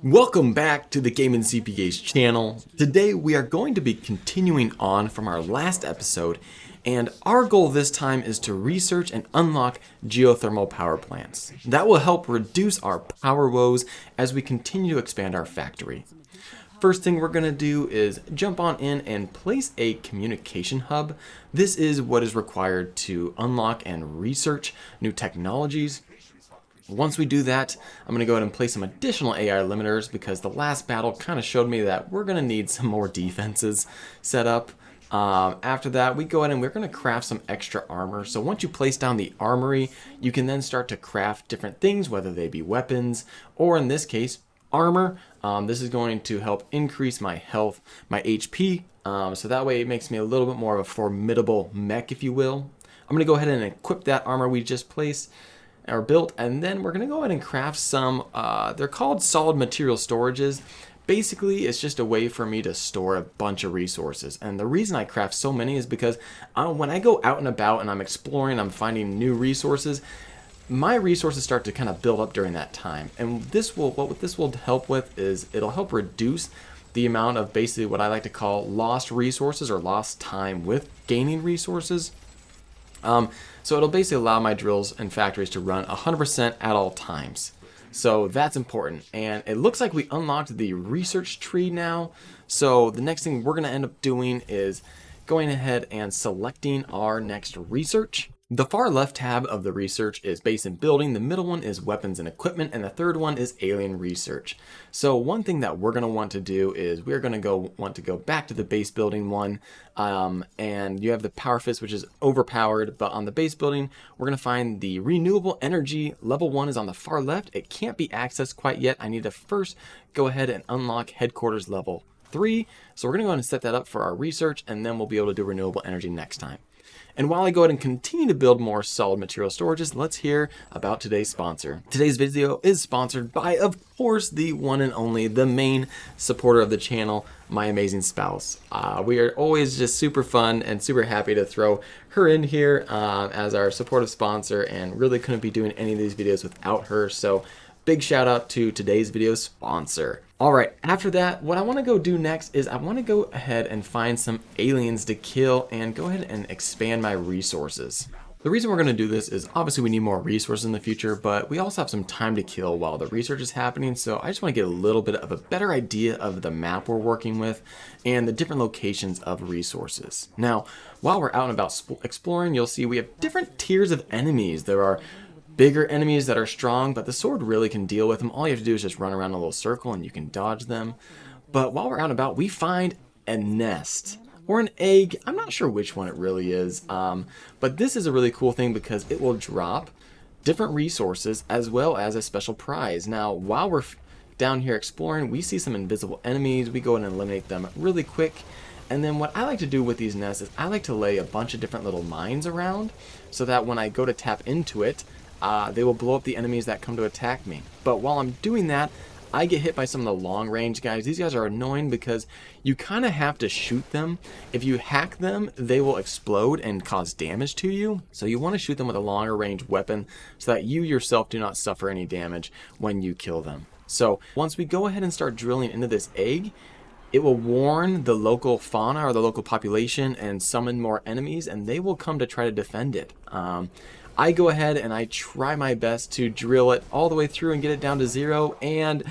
Welcome back to the Gaming CPA's channel. Today we are going to be continuing on from our last episode, and our goal this time is to research and unlock geothermal power plants. That will help reduce our power woes as we continue to expand our factory. First thing we're going to do is jump on in and place a communication hub. This is what is required to unlock and research new technologies. Once we do that, I'm going to go ahead and place some additional AI limiters because the last battle kind of showed me that we're going to need some more defenses set up. After that, we go ahead and we're going to craft some extra armor. So once you place down the armory, you can then start to craft different things, whether they be weapons or in this case, armor. This is going to help increase my health, my HP. So that way it makes me a little bit more of a formidable mech, if you will. I'm going to go ahead and equip that armor we just placed or built, and then we're going to go ahead and craft some, they're called solid material storages. Basically, it's just a way for me to store a bunch of resources. And the reason I craft so many is because when I go out and about and I'm exploring, I'm finding new resources, my resources start to kind of build up during that time. And what this will help with is it'll help reduce the amount of basically what I like to call lost resources or lost time with gaining resources. So it'll basically allow my drills and factories to run 100% at all times. So that's important. And it looks like we unlocked the research tree now. So the next thing we're going to end up doing is going ahead and selecting our next research. The far left tab of the research is base and building, the middle one is weapons and equipment, and the third one is alien research. So one thing that we're going to want to do is we're going to want to go back to the base building one, and you have the power fist, which is overpowered, but on the base building we're going to find the renewable energy. Level 1 is on the far left. It can't be accessed quite yet. I need to first go ahead and unlock headquarters level 3. So we're going to go ahead and set that up for our research, and then we'll be able to do renewable energy next time. And while I go ahead and continue to build more solid material storages, let's hear about today's sponsor. Today's video is sponsored by, of course, the one and only, the main supporter of the channel, my amazing spouse. We are always just super fun and super happy to throw her in here as our supportive sponsor, and really couldn't be doing any of these videos without her. So big shout out to today's video sponsor. All right, after that, what I want to go do next is I want to go ahead and find some aliens to kill and go ahead and expand my resources. The reason we're going to do this is obviously we need more resources in the future, but we also have some time to kill while the research is happening. So I just want to get a little bit of a better idea of the map we're working with and the different locations of resources. Now, while we're out and about exploring, you'll see we have different tiers of enemies. There are bigger enemies that are strong, but the sword really can deal with them. All you have to do is just run around a little circle and you can dodge them. But while we're out and about, we find a nest or an egg. I'm not sure which one it really is, but this is a really cool thing because it will drop different resources as well as a special prize. Now, while we're down here exploring, we see some invisible enemies. We go in and eliminate them really quick. And then what I like to do with these nests is I like to lay a bunch of different little mines around so that when I go to tap into it, they will blow up the enemies that come to attack me. But while I'm doing that, I get hit by some of the long range guys. These guys are annoying because you kind of have to shoot them. If you hack them, they will explode and cause damage to you. So you want to shoot them with a longer range weapon so that you yourself do not suffer any damage when you kill them. So once we go ahead and start drilling into this egg, it will warn the local fauna or the local population and summon more enemies, and they will come to try to defend it. I go ahead and I try my best to drill it all the way through and get it down to 0, and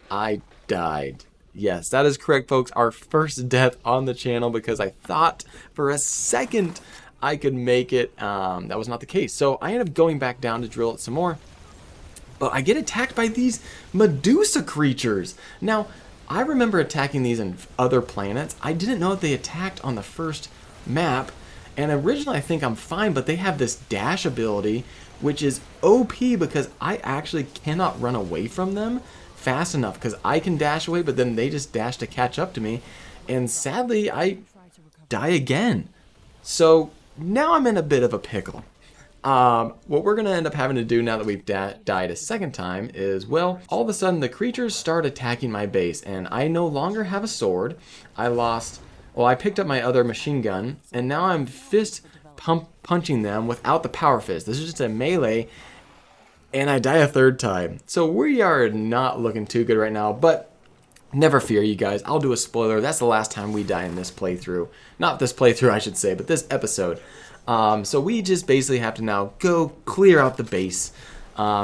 I died. Yes, that is correct, folks. Our first death on the channel because I thought for a second I could make it. That was not the case. So I ended up going back down to drill it some more, but I get attacked by these Medusa creatures. Now, I remember attacking these in other planets. I didn't know that they attacked on the first map. And originally I think I'm fine, but they have this dash ability, which is OP because I actually cannot run away from them fast enough because I can dash away, but then they just dash to catch up to me. And sadly, I die again. So now I'm in a bit of a pickle. What we're going to end up having to do now that we've died a second time is, well, all of a sudden the creatures start attacking my base, and I no longer have a sword. I picked up my other machine gun, and now I'm fist punching them without the power fist. This is just a melee, and I die a third time. So we are not looking too good right now, but never fear, you guys. I'll do a spoiler. That's the last time we die in this playthrough. Not this playthrough, I should say, but this episode. So we just basically have to now go clear out the base,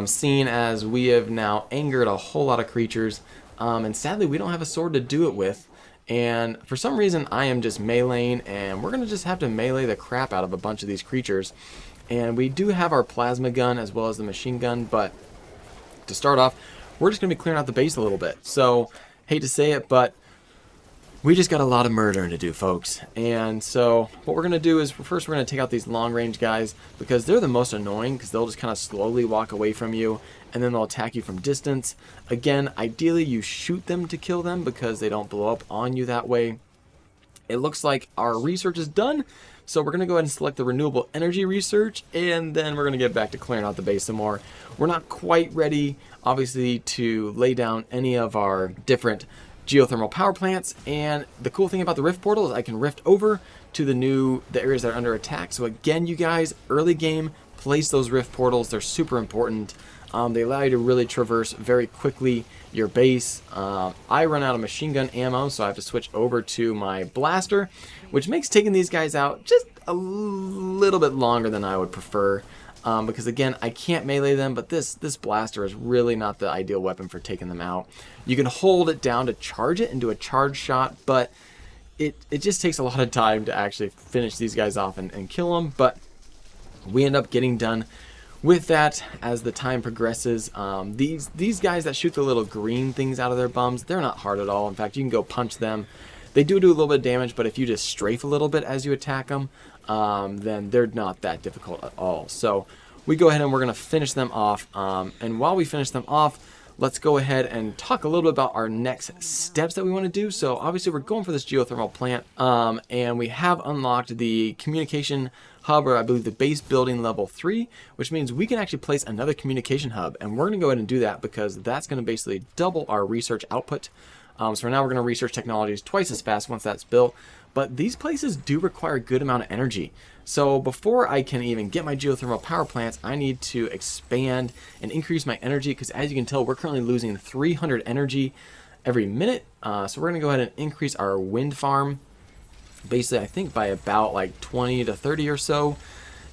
seeing as we have now angered a whole lot of creatures, and sadly we don't have a sword to do it with. And for some reason I am just meleeing, and we're going to just have to melee the crap out of a bunch of these creatures. And we do have our plasma gun as well as the machine gun, but to start off, we're just going to be clearing out the base a little bit. So, hate to say it, but we just got a lot of murdering to do, folks. And so what we're going to do is first we're going to take out these long range guys, because they're the most annoying, because they'll just kind of slowly walk away from you and then they'll attack you from distance. Again, ideally you shoot them to kill them because they don't blow up on you that way. It looks like our research is done, so we're going to go ahead and select the renewable energy research, and then we're going to get back to clearing out the base some more. We're not quite ready, obviously, to lay down any of our different geothermal power plants, and the cool thing about the rift portal is I can rift over to the areas that are under attack. So again, you guys, early game, place those rift portals. They're super important. They allow you to really traverse very quickly your base. I run out of machine gun ammo, so I have to switch over to my blaster, which makes taking these guys out just a little bit longer than I would prefer. Because again, I can't melee them, but this blaster is really not the ideal weapon for taking them out. You can hold it down to charge it and do a charge shot, but it just takes a lot of time to actually finish these guys off and kill them. But we end up getting done with that as the time progresses. These guys that shoot the little green things out of their bums, they're not hard at all. In fact, you can go punch them. They do a little bit of damage, but if you just strafe a little bit as you attack them, then they're not that difficult at all. So we go ahead and we're going to finish them off. And while we finish them off, let's go ahead and talk a little bit about our next steps that we want to do. So obviously we're going for this geothermal plant, and we have unlocked the communication hub, or I believe the base building level 3, which means we can actually place another communication hub, and we're going to go ahead and do that because that's going to basically double our research output. So now we're going to research technologies twice as fast once that's built. But these places do require a good amount of energy. So before I can even get my geothermal power plants, I need to expand and increase my energy, because as you can tell, we're currently losing 300 energy every minute. So we're going to go ahead and increase our wind farm, basically I think by about like 20 to 30 or so,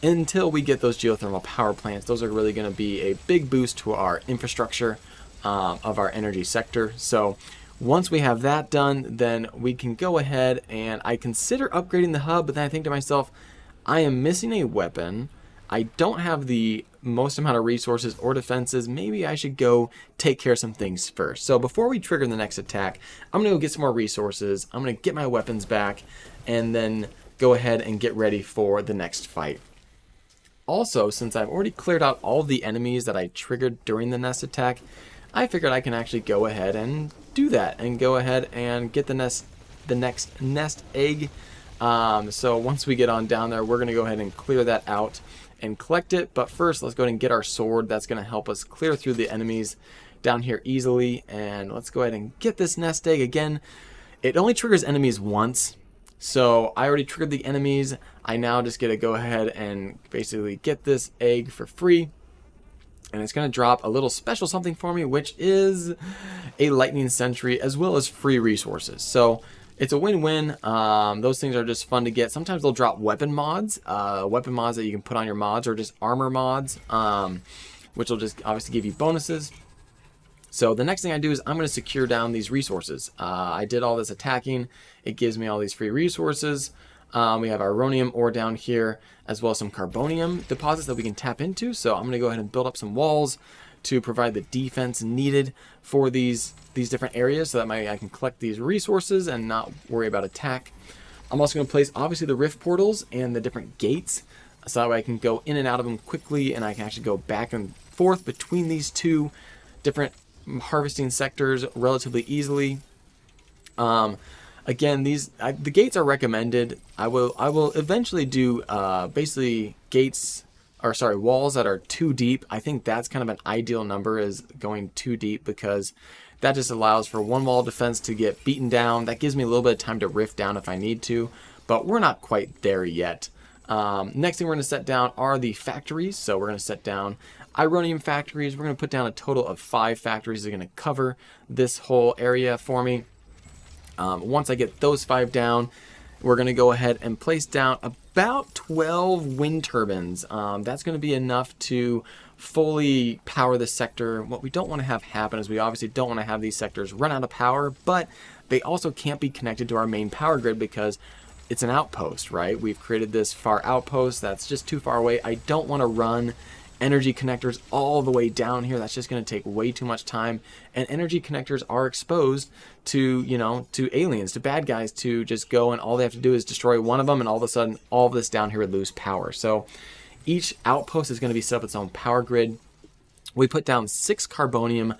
until we get those geothermal power plants. Those are really going to be a big boost to our infrastructure of our energy sector. So once we have that done, then we can go ahead and I consider upgrading the hub, but then I think to myself, I am missing a weapon. I don't have the most amount of resources or defenses. Maybe I should go take care of some things first. So before we trigger the next attack, I'm going to go get some more resources. I'm going to get my weapons back and then go ahead and get ready for the next fight. Also, since I've already cleared out all the enemies that I triggered during the nest attack, I figured I can actually go ahead and do that and go ahead and get the next nest egg. So once we get on down there, we're going to go ahead and clear that out and collect it. But first, let's go ahead and get our sword. That's going to help us clear through the enemies down here easily. And let's go ahead and get this nest egg. Again, it only triggers enemies once. So I already triggered the enemies. I now just get to go ahead and basically get this egg for free. And it's going to drop a little special something for me, which is a lightning sentry as well as free resources. So it's a win-win. Those things are just fun to get. Sometimes they'll drop weapon mods that you can put on your mods, or just armor mods, which will just obviously give you bonuses. So the next thing I do is I'm going to secure down these resources. I did all this attacking. It gives me all these free resources. We have our uranium ore down here, as well as some carbonium deposits that we can tap into. So I'm going to go ahead and build up some walls to provide the defense needed for these different areas, so that I can collect these resources and not worry about attack. I'm also going to place obviously the rift portals and the different gates, so that way I can go in and out of them quickly, and I can actually go back and forth between these two different harvesting sectors relatively easily. Again, the gates are recommended. I will eventually do basically walls that are too deep. I think that's kind of an ideal number, is going too deep, because that just allows for one wall of defense to get beaten down. That gives me a little bit of time to rift down if I need to, but we're not quite there yet. Next thing we're going to set down are the factories. So we're going to set down, Ironium factories. We're going to put down a total of 5 factories that are going to cover this whole area for me. Once I get those 5 down, we're going to go ahead and place down about 12 wind turbines. That's going to be enough to fully power the sector. What we don't want to have happen is we obviously don't want to have these sectors run out of power, but they also can't be connected to our main power grid because it's an outpost, right? We've created this far outpost that's just too far away. I don't want to run energy connectors all the way down here. That's just going to take way too much time, and energy connectors are exposed to, you know, to aliens, to bad guys, to just go and all they have to do is destroy one of them, and all of a sudden all of this down here would lose power. So each outpost is going to be set up its own power grid. We put down 6 carbonium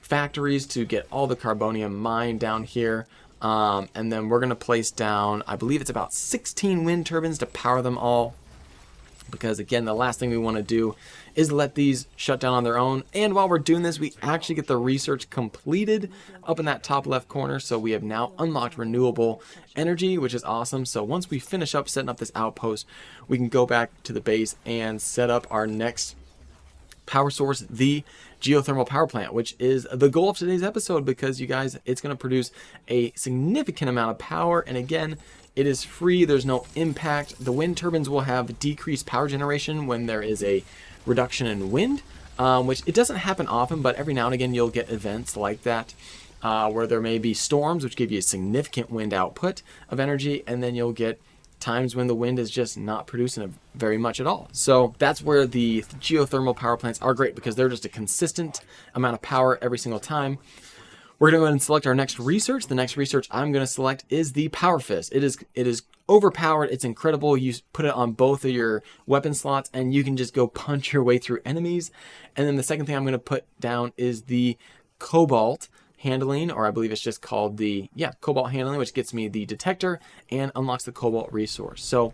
factories to get all the carbonium mined down here, and then we're going to place down, I believe it's about 16 wind turbines to power them all. Because again, the last thing we want to do is let these shut down on their own. And while we're doing this, we actually get the research completed up in that top left corner. So we have now unlocked renewable energy, which is awesome. So once we finish up setting up this outpost, we can go back to the base and set up our next power source, the geothermal power plant, which is the goal of today's episode, because you guys, it's going to produce a significant amount of power. And again, it is free. There's no impact. The wind turbines will have decreased power generation when there is a reduction in wind, which it doesn't happen often, but every now and again you'll get events like that where there may be storms, which give you a significant wind output of energy, and then you'll get times when the wind is just not producing very much at all. So that's where the geothermal power plants are great, because they're just a consistent amount of power every single time. We're going to go ahead and select our next research. The next research I'm going to select is the Power Fist. It is overpowered. It's incredible. You put it on both of your weapon slots and you can just go punch your way through enemies. And then the second thing I'm going to put down is the Cobalt handling, or I believe it's just called the, Cobalt handling, which gets me the detector and unlocks the Cobalt resource. So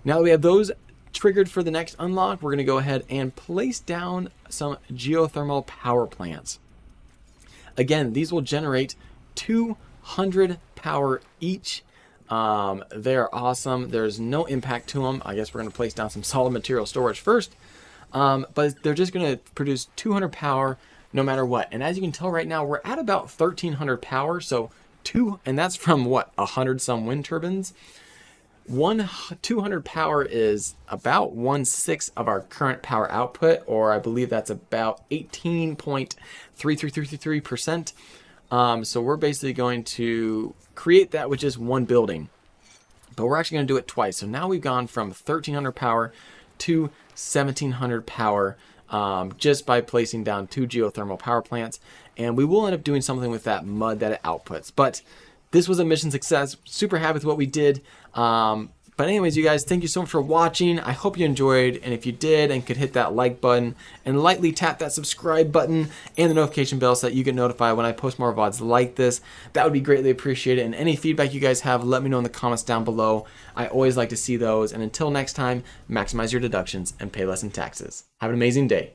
now that we have those triggered for the next unlock, we're going to go ahead and place down some geothermal power plants. Again, these will generate 200 power each. They're awesome. There's no impact to them. I guess we're going to place down some solid material storage first. But they're just going to produce 200 power no matter what. And as you can tell right now, we're at about 1,300 power. So and that's from what, 100 some wind turbines. 200 power is about 1/6 of our current power output, or I believe that's about 18.3333%. So we're basically going to create that with just one building, but we're actually going to do it twice. So now we've gone from 1,300 power to 1,700 power just by placing down 2 geothermal power plants, and we will end up doing something with that mud that it outputs. But this was a mission success. Super happy with what we did. But anyways, you guys, thank you so much for watching. I hope you enjoyed, and if you did and could hit that like button and lightly tap that subscribe button and the notification bell so that you get notified when I post more VODs like this, that would be greatly appreciated. And any feedback you guys have, let me know in the comments down below. I always like to see those. And until next time, maximize your deductions and pay less in taxes. Have an amazing day.